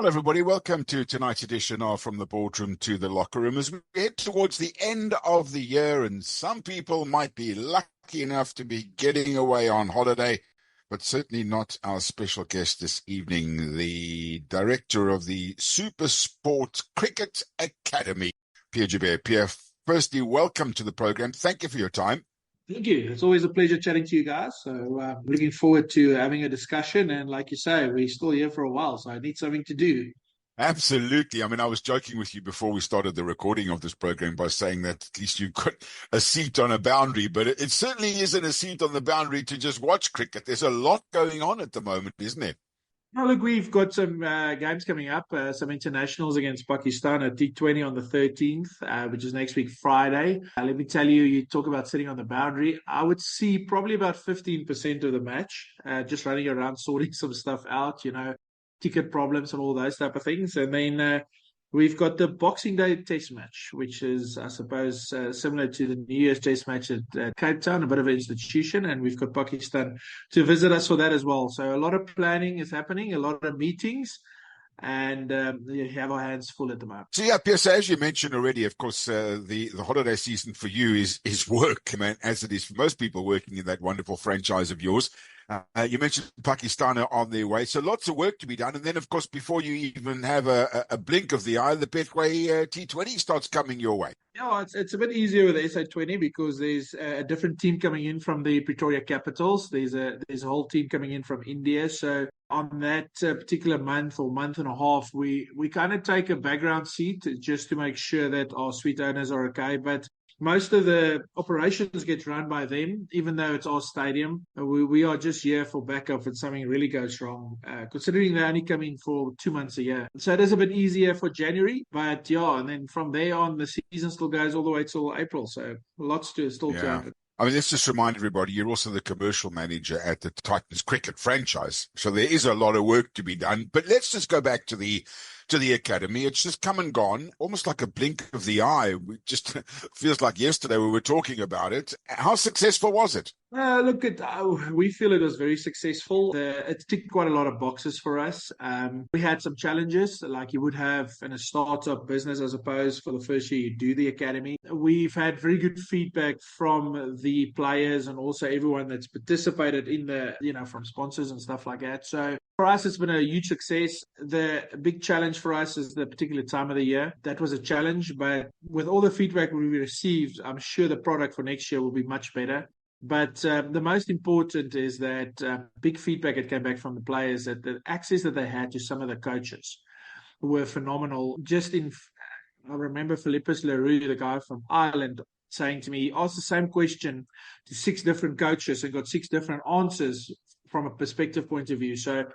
Hello, everybody. Welcome to tonight's edition of From the Boardroom to the Locker Room. As we head towards the end of the year, and some people might be lucky enough to be getting away on holiday, but certainly not our special guest this evening, the director of the SuperSport Cricket Academy, Pierre Joubert. Pierre, firstly, welcome to the program. Thank you for your time. Thank you. It's always a pleasure chatting to you guys. So looking forward to having a discussion. And like you say, we're still here for a while, so I need something to do. Absolutely. I mean, I was joking with you before we started the recording of this program by saying that at least you've got a seat on a boundary, but it certainly isn't a seat on the boundary to just watch cricket. There's a lot going on at the moment, isn't it? Well, look, we've got some games coming up, some internationals against Pakistan at T20 on the 13th, which is next week, Friday. Let me tell you, you talk about sitting on the boundary. I would see probably about 15% of the match, just running around, sorting some stuff out, ticket problems and all those type of things. And then we've got the Boxing Day test match, which is, I suppose, similar to the New Year's test match at Cape Town, a bit of an institution. And we've got Pakistan to visit us for that as well. So a lot of planning is happening, a lot of meetings, and we have our hands full at the moment. So, yeah, Pierre, so as you mentioned already, of course, the holiday season for you is work, man, as it is for most people working in that wonderful franchise of yours. You mentioned Pakistan are on their way, so lots of work to be done. And then, of course, before you even have a blink of the eye, the Betway T20 starts coming your way. Yeah, it's a bit easier with the SA20 because there's a different team coming in from the Pretoria Capitals. There's a whole team coming in from India. So on that particular month or month and a half, we kind of take a background seat just to make sure that our sweet owners are okay. But most of the operations get run by them, even though it's our stadium. We are just here for backup if something really goes wrong, considering they only come in for 2 months a year. So it is a bit easier for January, but yeah, and then from there on, the season still goes all the way till April. So lots to happen. I mean, let's just remind everybody, you're also the commercial manager at the Titans cricket franchise. So there is a lot of work to be done. But let's just go back to the academy. It's just come and gone, almost like a blink of the eye. It just feels like yesterday we were talking about it. How successful was it? We feel it was very successful. It ticked quite a lot of boxes for us. We had some challenges, like you would have in a startup business, I suppose, for the first year you do the academy. We've had very good feedback from the players and also everyone that's participated in from sponsors and stuff like that. So for us, it's been a huge success. The big challenge for us is the particular time of the year. That was a challenge, but with all the feedback we received, I'm sure the product for next year will be much better. But the most important is that big feedback that came back from the players, that the access that they had to some of the coaches were phenomenal. I remember Philippus Leroux, the guy from Ireland, saying to me, he asked the same question to 6 different coaches and got 6 different answers from a perspective point of view. So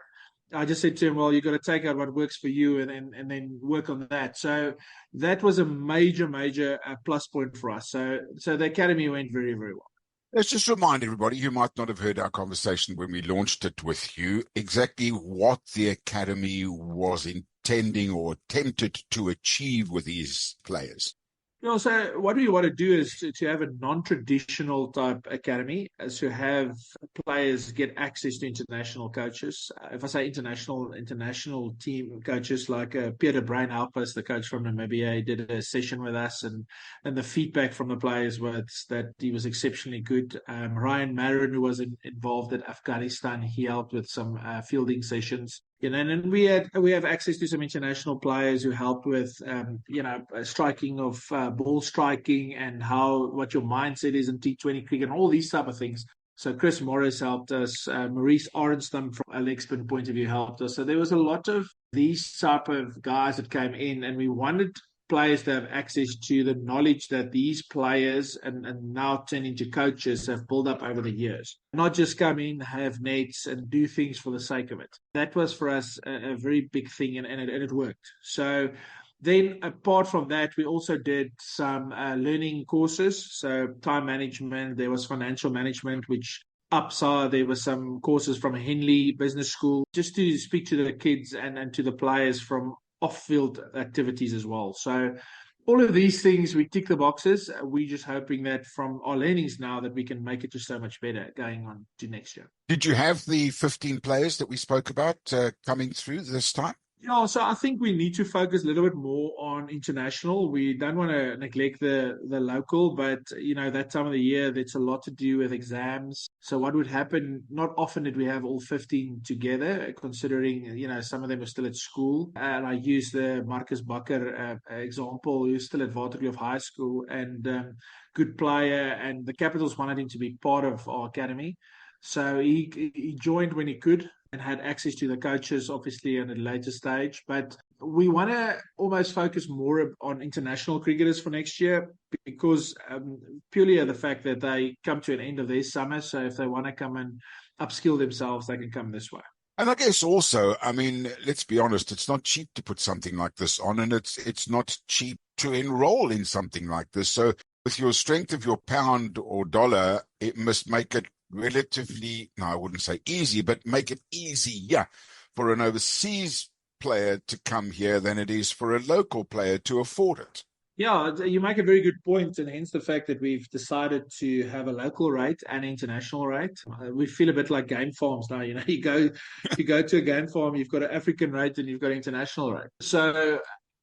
I just said to him, well, you've got to take out what works for you and then work on that. So that was a major plus point for us. So the academy went very, very well. Let's just remind everybody who might not have heard our conversation when we launched it with you, exactly what the academy was intending or attempted to achieve with these players. So what we want to do is to have a non-traditional type academy, to have players get access to international coaches. If I say international team coaches like Pierre helped us, the coach from Namibia. He did a session with us, and the feedback from the players was that he was exceptionally good. Ryan Marin, who was involved at Afghanistan, he helped with some fielding sessions. And then we have access to some international players who help with, striking of ball striking and what your mindset is in T20 cricket and all these type of things. So Chris Morris helped us. Maurice Arenstam from a leg spin point of view helped us. So there was a lot of these type of guys that came in, and we wanted players to have access to the knowledge that these players and now turn into coaches have built up over the years. Not just come in, have nets and do things for the sake of it. That was for us a very big thing, and it worked. So then apart from that, we also did some learning courses. So time management, there was financial management, which UPSA, there were some courses from Henley Business School, just to speak to the kids and to the players from off-field activities as well. So all of these things, we tick the boxes. We're just hoping that from our learnings now that we can make it just so much better going on to next year. Did you have the 15 players that we spoke about coming through this time? Yeah, so I think we need to focus a little bit more on international. We don't want to neglect the local, but that time of the year, there's a lot to do with exams. So what would happen? Not often did we have all 15 together, considering some of them are still at school. And I use the Marcus Bakker example, who's still at Waterkloof High School and good player, and the Capitals wanted him to be part of our academy. So he joined when he could and had access to the coaches, obviously, at a later stage. But we want to almost focus more on international cricketers for next year because purely of the fact that they come to an end of their summer. So if they want to come and upskill themselves, they can come this way. And I guess also, I mean, let's be honest, it's not cheap to put something like this on, and it's not cheap to enroll in something like this. So with your strength of your pound or dollar, it must make it relatively, no, I wouldn't say easy, but make it easier for an overseas player to come here than it is for a local player to afford it. Yeah, you make a very good point, and hence the fact that we've decided to have a local rate and international rate. We feel a bit like game farms now. You go to a game farm, you've got an African rate and you've got an international rate. So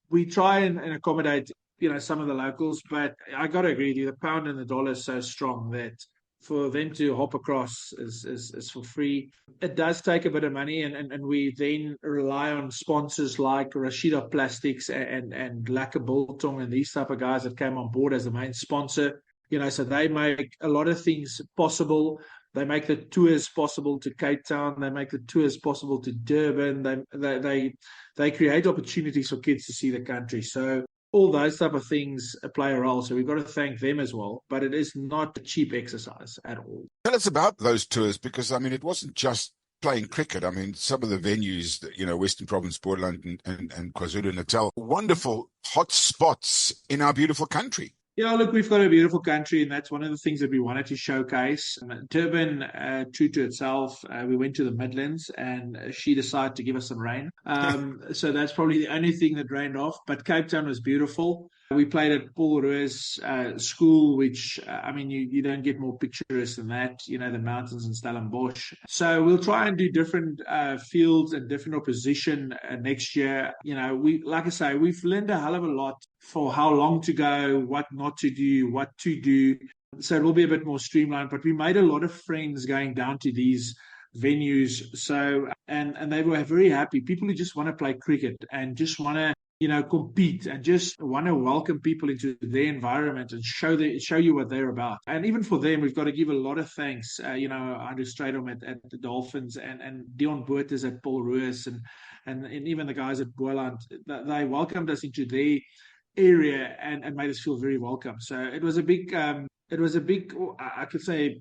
we try and accommodate, some of the locals, but I got to agree with you. The pound and the dollar is so strong that for them to hop across is for free. It does take a bit of money, and we then rely on sponsors like Rashida Plastics and Laka Biltong and these type of guys that came on board as the main sponsor. So they make a lot of things possible. They make the tours possible to Cape Town. They make the tours possible to Durban. They create opportunities for kids to see the country. So all those type of things play a role. So we've got to thank them as well. But it is not a cheap exercise at all. Tell us about those tours, because, I mean, it wasn't just playing cricket. I mean, some of the venues, Western Province, Borderland and KwaZulu-Natal, wonderful hot spots in our beautiful country. Yeah, look, we've got a beautiful country, and that's one of the things that we wanted to showcase. Durban, true to itself, we went to the Midlands, and she decided to give us some rain. So that's probably the only thing that rained off. But Cape Town was beautiful. We played at Paul Roos School, which, you don't get more picturesque than that, the mountains in Stellenbosch. So we'll try and do different fields and different opposition next year. Like I say, we've learned a hell of a lot for how long to go, what not to do, what to do. So it will be a bit more streamlined, but we made a lot of friends going down to these venues. So, and they were very happy. People who just want to play cricket and just want to, compete and just want to welcome people into their environment and show you what they're about. And even for them, we've got to give a lot of thanks. Andrew Stradom at the Dolphins and Dion Boertes at Paul Roos and even the guys at Boland. They welcomed us into their area and made us feel very welcome. So it was a big, I could say,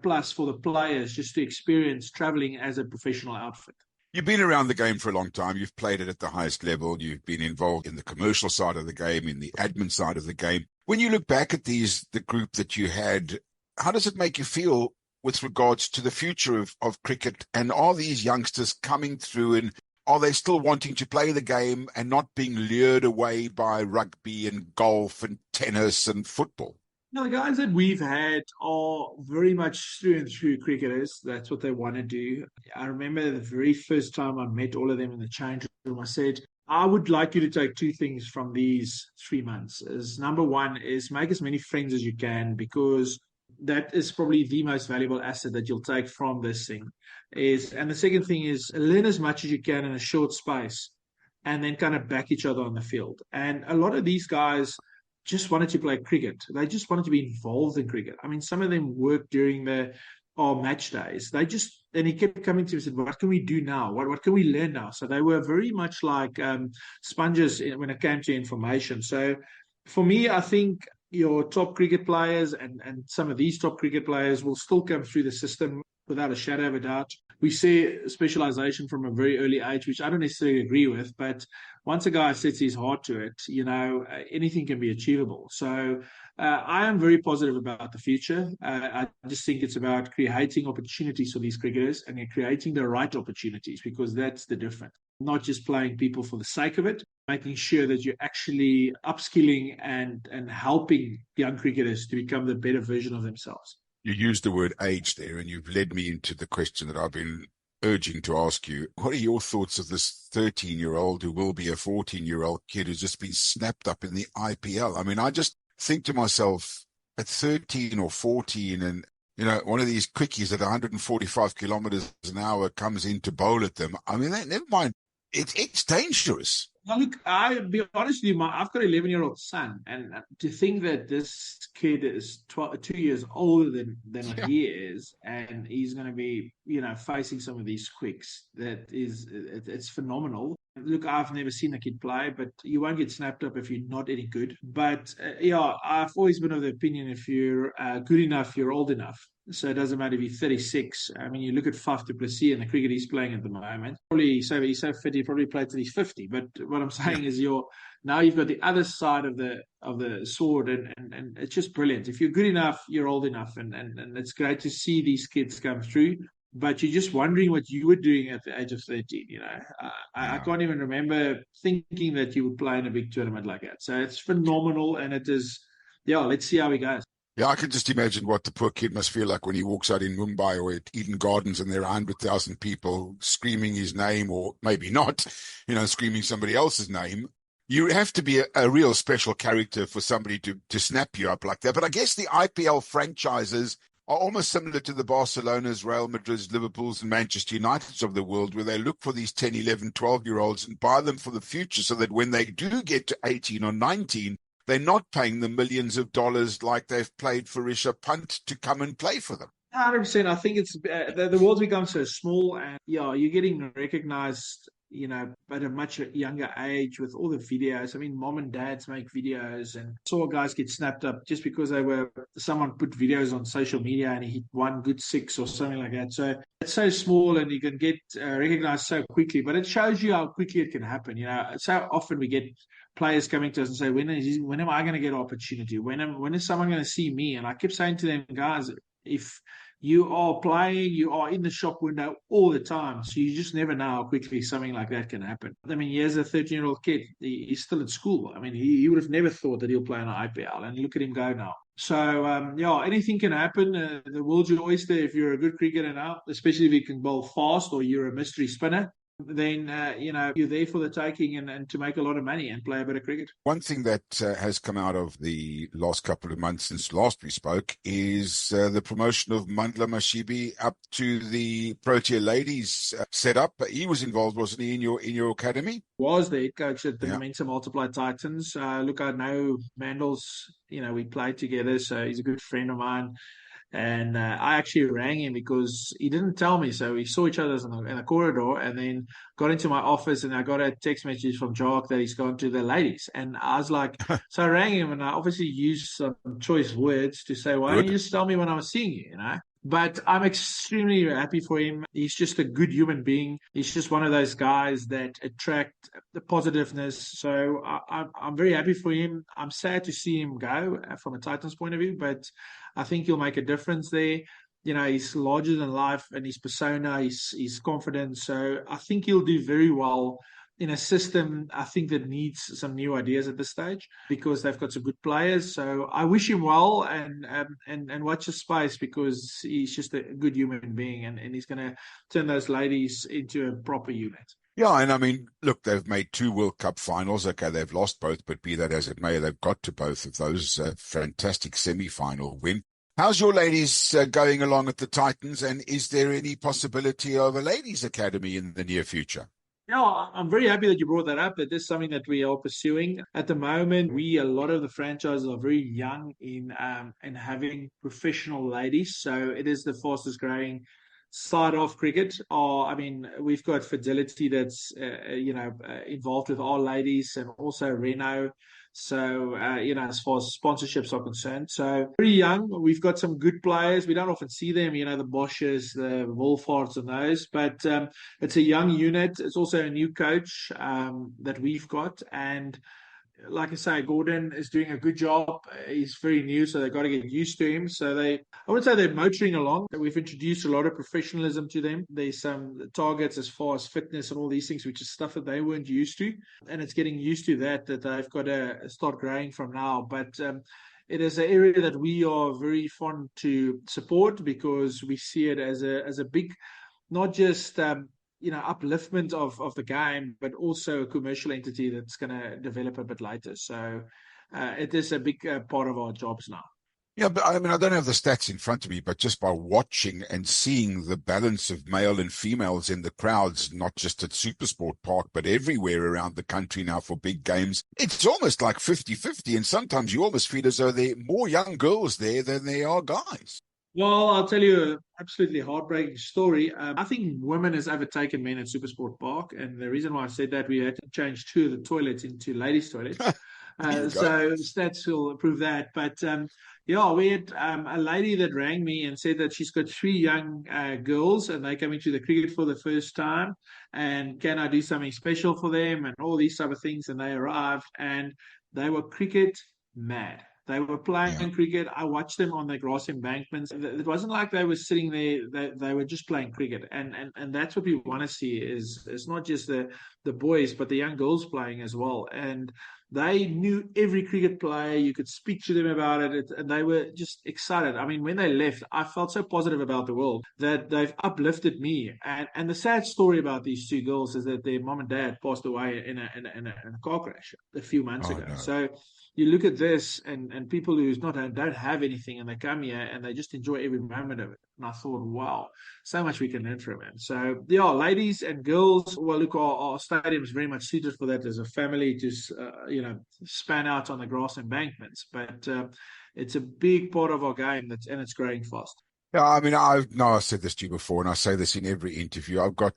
plus for the players just to experience traveling as a professional outfit. You've been around the game for a long time. You've played it at the highest level. You've been involved in the commercial side of the game, in the admin side of the game. When you look back at the group that you had, how does it make you feel with regards to the future of cricket? And are these youngsters coming through, and are they still wanting to play the game and not being lured away by rugby and golf and tennis and football? Now, the guys that we've had are very much through and through cricketers. That's what they want to do. I remember the very first time I met all of them in the change room, I said, I would like you to take two things from these 3 months. Number one is make as many friends as you can, because that is probably the most valuable asset that you'll take from this thing. And the second thing is learn as much as you can in a short space and then kind of back each other on the field. And a lot of these guys just wanted to play cricket. They just wanted to be involved in cricket. I mean, some of them worked during our match days. And he kept coming to me and said, what can we do now? What can we learn now? So they were very much like sponges when it came to information. So for me, I think your top cricket players and some of these top cricket players will still come through the system without a shadow of a doubt. We see specialization from a very early age, which I don't necessarily agree with, but once a guy sets his heart to it, anything can be achievable. So I am very positive about the future. I just think it's about creating opportunities for these cricketers and creating the right opportunities, because that's the difference. Not just playing people for the sake of it, making sure that you're actually upskilling and helping young cricketers to become the better version of themselves. You used the word age there, and you've led me into the question that I've been urging to ask you, what are your thoughts of this 13-year-old who will be a 14-year-old kid who's just been snapped up in the IPL? I mean, I just think to myself, at 13 or 14, and one of these quickies at 145 kilometers an hour comes in to bowl at them. I mean, never mind. It's dangerous. Now, look, I'll be honest with you, I've got an 11-year-old son, and to think that this kid is 2 years older than Yeah. he is, and he's going to be, facing some of these quicks, it's phenomenal. Look, I've never seen a kid play, but you won't get snapped up if you're not any good. But I've always been of the opinion if you're good enough, you're old enough. So it doesn't matter if you're 36. I mean, you look at Faf du Plessis and the cricket he's playing at the moment. Probably he's so fit, he probably played till he's 50. But what I'm saying is now you've got the other side of the sword, and it's just brilliant. If you're good enough, you're old enough, and it's great to see these kids come through. But you're just wondering what you were doing at the age of 13. I can't even remember thinking that you would play in a big tournament like that. So it's phenomenal, and it is. Let's see how he goes. Yeah, I can just imagine what the poor kid must feel like when he walks out in Mumbai or at Eden Gardens and there are 100,000 people screaming his name, or maybe not, screaming somebody else's name. You have to be a real special character for somebody to snap you up like that. But I guess the IPL franchises are almost similar to the Barcelonas, Real Madrids, Liverpools, and Manchester Uniteds of the world, where they look for these 10, 11, 12-year-olds and buy them for the future so that when they do get to 18 or 19, they're not paying them millions of dollars like they've paid for Rishabh Pant to come and play for them. 100%. I think it's the world's become so small, and you're getting recognized, at a much younger age with all the videos. I mean, mom and dads make videos, and saw guys get snapped up just because someone put videos on social media and he hit one good six or something like that. So it's so small, and you can get recognized so quickly. But it shows you how quickly it can happen. So often we get players coming to us and say, when am I going to get an opportunity? When is someone going to see me? And I keep saying to them, guys, if you are playing, you are in the shop window all the time. So you just never know how quickly something like that can happen. I mean, here's a 13-year-old kid. He's still at school. I mean, he would have never thought that he'll play in an IPL. And look at him go now. So, anything can happen. The world's your oyster if you're a good cricketer now, especially if you can bowl fast or you're a mystery spinner. Then, you're there for the taking and to make a lot of money and play a bit of cricket. One thing that has come out of the last couple of months since last we spoke is the promotion of Mandla Mashimbyi up to the Protea ladies setup. He was involved, wasn't he, in your academy? Was the head coach at the Mensa Multiply Titans. Look, I know Mandels, we played together, so he's a good friend of mine. And I actually rang him because he didn't tell me. So we saw each other in the corridor, and then got into my office, and I got a text message from Jock that he's gone to the ladies. And I was like, so I rang him, and I obviously used some choice words to say, why don't you just tell me when I was seeing you, But I'm extremely happy for him. He's just a good human being. He's just one of those guys that attract the positiveness. So I'm very happy for him. I'm sad to see him go from a Titans point of view, but I think he'll make a difference there. He's larger than life, and his persona, he's confident. So I think he'll do very well in a system, I think, that needs some new ideas at this stage, because they've got some good players. So I wish him well, and watch his space, because he's just a good human being, and he's going to turn those ladies into a proper unit. Yeah, and I mean, look, they've made 2 World Cup finals. Okay, they've lost both, but be that as it may, they've got to both of those. Fantastic semi-final win. How's your ladies going along at the Titans, and is there any possibility of a ladies' academy in the near future? Yeah, I'm very happy that you brought that up. That is something that we are pursuing at the moment. A lot of the franchises are very young in having professional ladies, so it is the fastest growing side of cricket. We've got Fidelity that's involved with our ladies, and also Renault. So, as far as sponsorships are concerned. So, very young. We've got some good players. We don't often see them, the Bosches, the Wolfarts and those. But it's a young unit. It's also a new coach that we've got. And like I say, Gordon is doing a good job. He's very new, so they've got to get used to him. So I would say they're motoring along. We've introduced a lot of professionalism to them. There's some targets as far as fitness and all these things, which is stuff that they weren't used to. And it's getting used to that they've got to start growing from now. But it is an area that we are very fond to support, because we see it as a big not just upliftment of the game, but also a commercial entity that's going to develop a bit later. So it is a big part of our jobs now. Yeah, but I mean, I don't have the stats in front of me, but just by watching and seeing the balance of male and females in the crowds, not just at SuperSport Park, but everywhere around the country now for big games, it's almost like 50-50. And sometimes you almost feel as though there are more young girls there than there are guys. Well, I'll tell you an absolutely heartbreaking story. I think women has overtaken men at SuperSport Park. And the reason why I said that, we had to change 2 of the toilets into ladies' toilets. There you go. So stats will prove that. But yeah, we had a lady that rang me and said that she's got 3 young girls and they're coming to the cricket for the first time. And can I do something special for them and all these type of things? And they arrived and they were cricket mad. They were playing cricket. I watched them on the grass embankments. It wasn't like they were sitting there. They were just playing cricket. And that's what we want to see is it's not just the boys, but the young girls playing as well. And they knew every cricket player. You could speak to them about it, and they were just excited. I mean, when they left, I felt so positive about the world that they've uplifted me. And the sad story about these 2 girls is that their mom and dad passed away in a car crash a few months Oh, ago. no. So you look at this and people who don't have anything and they come here and they just enjoy every moment of it. And I thought, wow, so much we can learn from them. So yeah, ladies and girls, well, look, our stadium is very much suited for that as a family to, span out on the grass embankments. But it's a big part of our game and it's growing fast. Yeah, I mean, I know I said this to you before, and I say this in every interview. I've got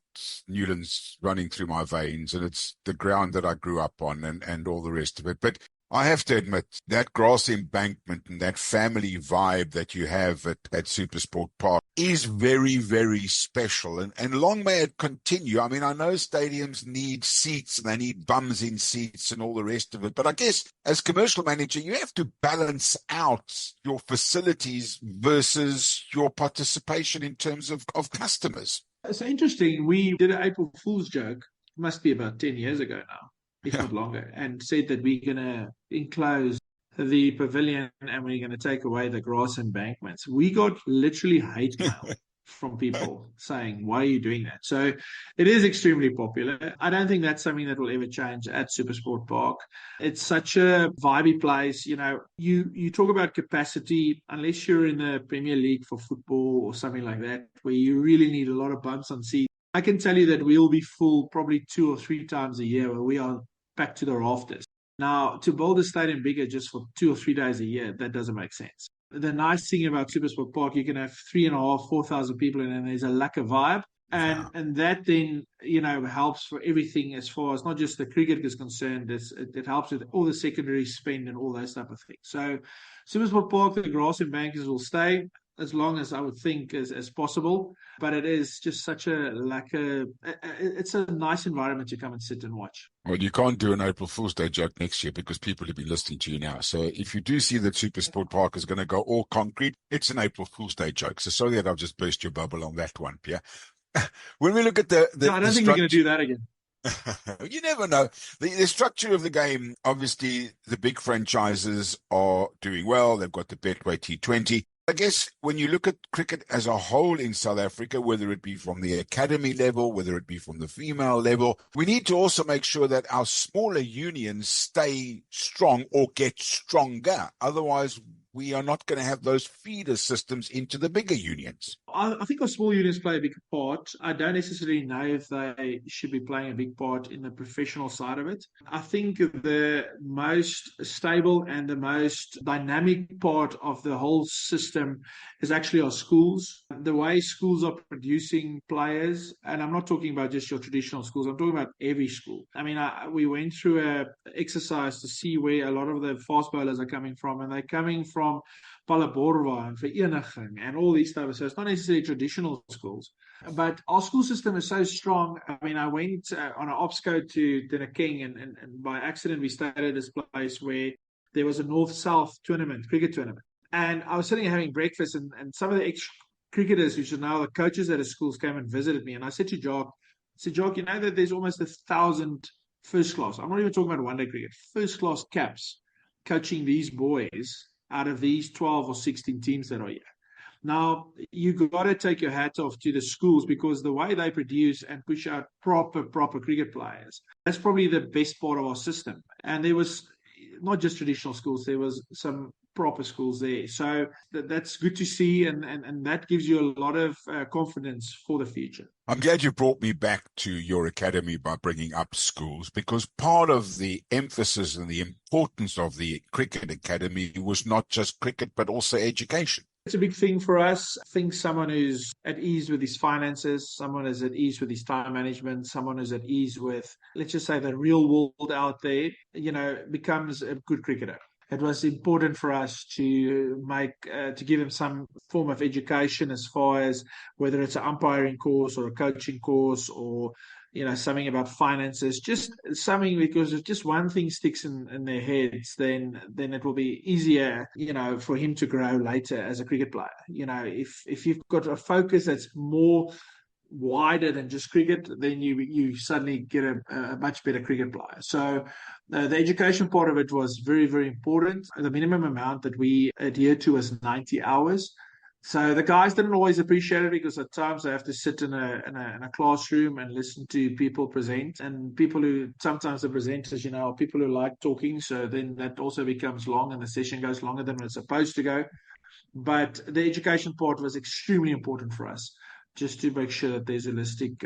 Newlands running through my veins, and it's the ground that I grew up on and all the rest of it. But I have to admit that grass embankment and that family vibe that you have at SuperSport Park is very, very special. And long may it continue. I mean, I know stadiums need seats and they need bums in seats and all the rest of it. But I guess as commercial manager, you have to balance out your facilities versus your participation in terms of customers. It's interesting. We did an April Fool's joke, must be about 10 years ago now, if not longer, and said that we're going to enclose the pavilion and we're going to take away the grass embankments. We got literally hate mail from people saying, why are you doing that? So it is extremely popular. I don't think that's something that will ever change at SuperSport Park. It's such a vibey place. You talk about capacity, unless you're in the Premier League for football or something like that, where you really need a lot of bumps on seats. I can tell you that we'll be full probably 2 or 3 times a year where we are back to the rafters. Now, to build a stadium bigger just for 2 or 3 days a year, that doesn't make sense. The nice thing about SuperSport Park, you can have 3,500, 4,000 people in, and there's a lack of vibe. And that then, helps for everything as far as not just the cricket is concerned. It helps with all the secondary spend and all those type of things. So SuperSport Park, the grass embankments will stay as long as I would think as possible. But it is just it's a nice environment to come and sit and watch. Well, you can't do an April Fool's Day joke next year because people have been listening to you now. So if you do see that SuperSport Park is going to go all concrete, it's an April Fool's Day joke. So sorry that I've just burst your bubble on that one, Pierre. When we look at I don't think we're going to do that again. You never know. The structure of the game, obviously, the big franchises are doing well. They've got the Betway T20. I guess when you look at cricket as a whole in South Africa, whether it be from the academy level, whether it be from the female level, we need to also make sure that our smaller unions stay strong or get stronger. Otherwise, we are not going to have those feeder systems into the bigger unions. I think our small unions play a big part. I don't necessarily know if they should be playing a big part in the professional side of it. I think the most stable and the most dynamic part of the whole system is actually our schools. The way schools are producing players, and I'm not talking about just your traditional schools, I'm talking about every school. I mean, we went through an exercise to see where a lot of the fast bowlers are coming from, and they're coming from Palaborwa and Vereniging and all these types of, so it's not necessarily traditional schools, but our school system is so strong. I mean, I went on an opsco to Dinakeng and by accident we stayed at this place where there was a north-south cricket tournament, and I was sitting here having breakfast and some of the ex-cricketers who are now the coaches at the schools came and visited me, and I said to Jock, you know that there's almost 1,000 first class, I'm not even talking about one-day cricket, first class caps coaching these boys out of these 12 or 16 teams that are here. Now, you got to take your hat off to the schools, because the way they produce and push out proper cricket players, that's probably the best part of our system. And there was not just traditional schools, there was some proper schools there. So that's good to see, and that gives you a lot of confidence for the future. I'm glad you brought me back to your academy by bringing up schools, because part of the emphasis and the importance of the cricket academy was not just cricket, but also education. It's a big thing for us. I think someone who's at ease with his finances, someone who's at ease with his time management, someone who's at ease with, let's just say, the real world out there, becomes a good cricketer. It was important for us to give them some form of education, as far as whether it's an umpiring course or a coaching course, or something about finances, just something, because if just one thing sticks in their heads, then it will be easier, for him to grow later as a cricket player. If you've got a focus that's more wider than just cricket, then you suddenly get a much better cricket player. So the education part of it was very, very important. The minimum amount that we adhered to was 90 hours. So the guys didn't always appreciate it, because at times they have to sit in a classroom and listen to people present, and people who sometimes the presenters, are people who like talking. So then that also becomes long, and the session goes longer than it's supposed to go. But the education part was extremely important for us, just to make sure that there's holistic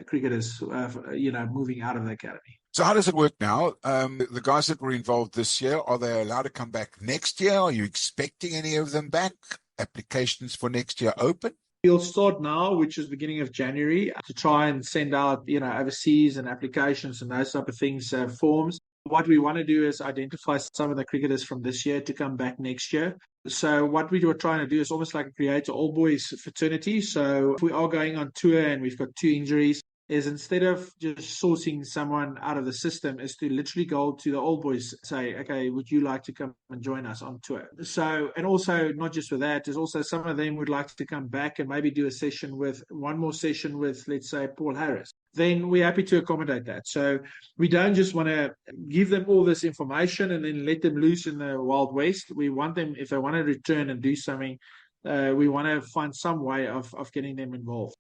cricketers, moving out of the academy. So how does it work now? The guys that were involved this year, are they allowed to come back next year? Are you expecting any of them back? Applications for next year open? We'll start now, which is beginning of January, to try and send out, overseas and applications and those type of things, forms. What we want to do is identify some of the cricketers from this year to come back next year. So what we were trying to do is almost like create an all boys fraternity. So if we are going on tour and we've got 2 injuries, is instead of just sourcing someone out of the system, is to literally go to the old boys, say, okay, would you like to come and join us on tour? So, and also not just with that, there's also some of them would like to come back and maybe do one more session with, let's say, Paul Harris. Then we're happy to accommodate that. So we don't just want to give them all this information and then let them loose in the Wild West. We want them, if they want to return and do something, we want to find some way of getting them involved.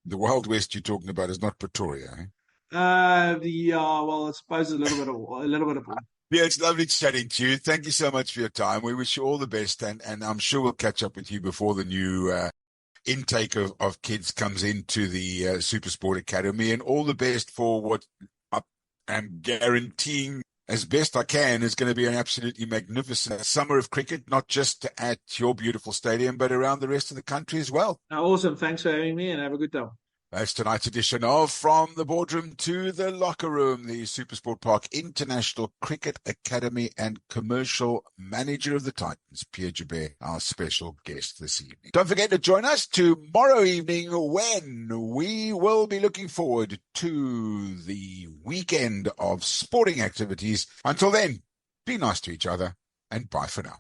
The Wild West you're talking about is not Pretoria, eh? Well, I suppose a little bit of both. Yeah, it's lovely chatting to you. Thank you so much for your time. We wish you all the best, and I'm sure we'll catch up with you before the new intake of kids comes into the SuperSport Academy, and all the best for what I'm guaranteeing as best I can is going to be an absolutely magnificent summer of cricket, not just at your beautiful stadium, but around the rest of the country as well. Awesome. Thanks for having me, and have a good time. That's tonight's edition of From the Boardroom to the Locker Room, the SuperSport Park International Cricket Academy and Commercial Manager of the Titans, Pierre Joubert, our special guest this evening. Don't forget to join us tomorrow evening, when we will be looking forward to the weekend of sporting activities. Until then, be nice to each other, and bye for now.